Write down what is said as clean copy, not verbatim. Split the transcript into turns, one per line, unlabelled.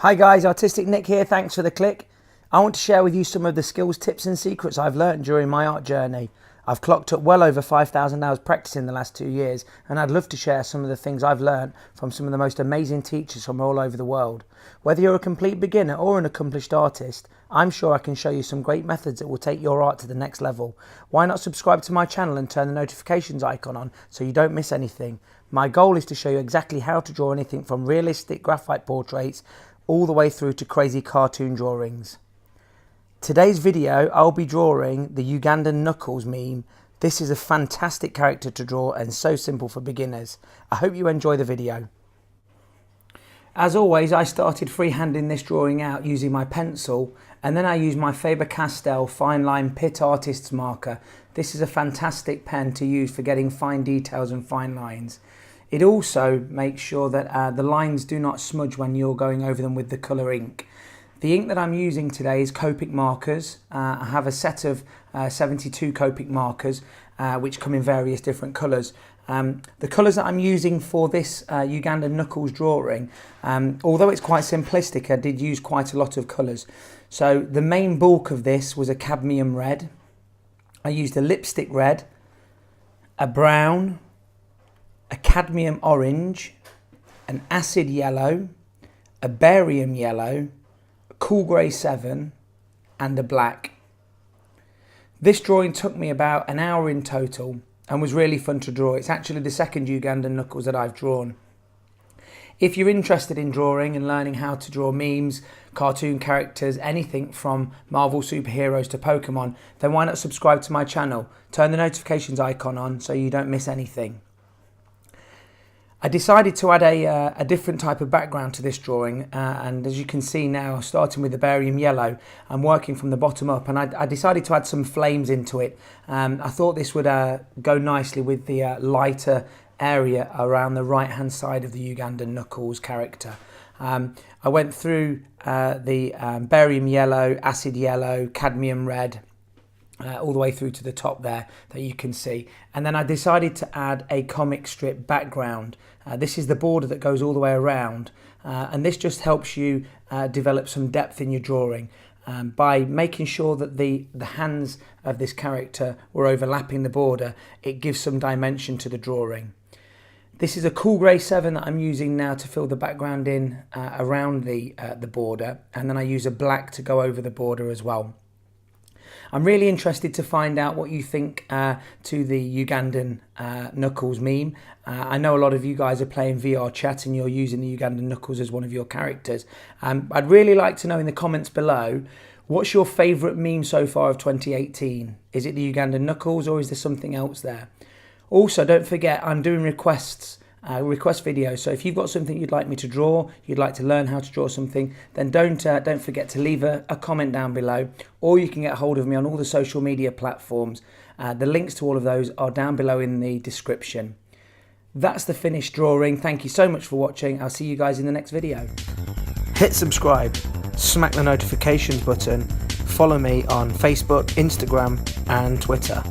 Hi guys, Artistic Nick here, thanks for the click. I want to share with you some of the skills, tips and secrets I've learned during my art journey. I've clocked up well over 5,000 hours practicing the last 2 years, and I'd love to share some of the things I've learned from some of the most amazing teachers from all over the world. Whether you're a complete beginner or an accomplished artist, I'm sure I can show you some great methods that will take your art to the next level. Why not subscribe to my channel and turn the notifications icon on so you don't miss anything? My goal is to show you exactly how to draw anything from realistic graphite portraits all the way through to crazy cartoon drawings. Today's video, I'll be drawing the Ugandan Knuckles meme. This is a fantastic character to draw and so simple for beginners. I hope you enjoy the video. As always, I started freehanding this drawing out using my pencil, and then I used my Faber-Castell Fine Line Pit Artist's marker. This is a fantastic pen to use for getting fine details and fine lines. It also makes sure that the lines do not smudge when you're going over them with the colour ink. The ink that I'm using today is Copic Markers. I have a set of 72 Copic markers which come in various different colours. The colours that I'm using for this Ugandan Knuckles drawing, although it's quite simplistic, I did use quite a lot of colours. So the main bulk of this was a Cadmium Red. I used a lipstick red, a brown, a Cadmium Orange, an acid yellow, a barium yellow, a cool grey 7 and a black. This drawing took me about an hour in total and was really fun to draw. It's actually the second Ugandan Knuckles that I've drawn. If you're interested in drawing and learning how to draw memes, cartoon characters, anything from Marvel superheroes to Pokemon, then why not subscribe to my channel? Turn the notifications icon on so you don't miss anything. I decided to add a different type of background to this drawing, and as you can see now, starting with the barium yellow, I'm working from the bottom up, and I decided to add some flames into it. I thought this would go nicely with the lighter area around the right hand side of the Ugandan Knuckles character. I went through the barium yellow, acid yellow, cadmium red, all the way through to the top there that you can see, and then I decided to add a comic strip background. This is the border that goes all the way around, and this just helps you develop some depth in your drawing by making sure that the hands of this character were overlapping the border. It gives some dimension to the drawing. This is a cool grey 7 that I'm using now to fill the background in around the border, and then I use a black to go over the border as well. I'm really interested to find out what you think to the Ugandan Knuckles meme. I know a lot of you guys are playing VR chat and you're using the Ugandan Knuckles as one of your characters. I'd really like to know in the comments below, what's your favourite meme so far of 2018? Is it the Ugandan Knuckles or is there something else there? Also, don't forget, I'm doing request videos, so if you've got something you'd like me to draw, you'd like to learn how to draw something, then don't forget to leave a comment down below, or you can get hold of me on all the social media platforms. The links to all of those are down below in the description. That's the finished drawing. Thank you so much for watching. I'll see you guys in the next video. Hit subscribe, smack the notifications button, follow me on Facebook, Instagram and Twitter.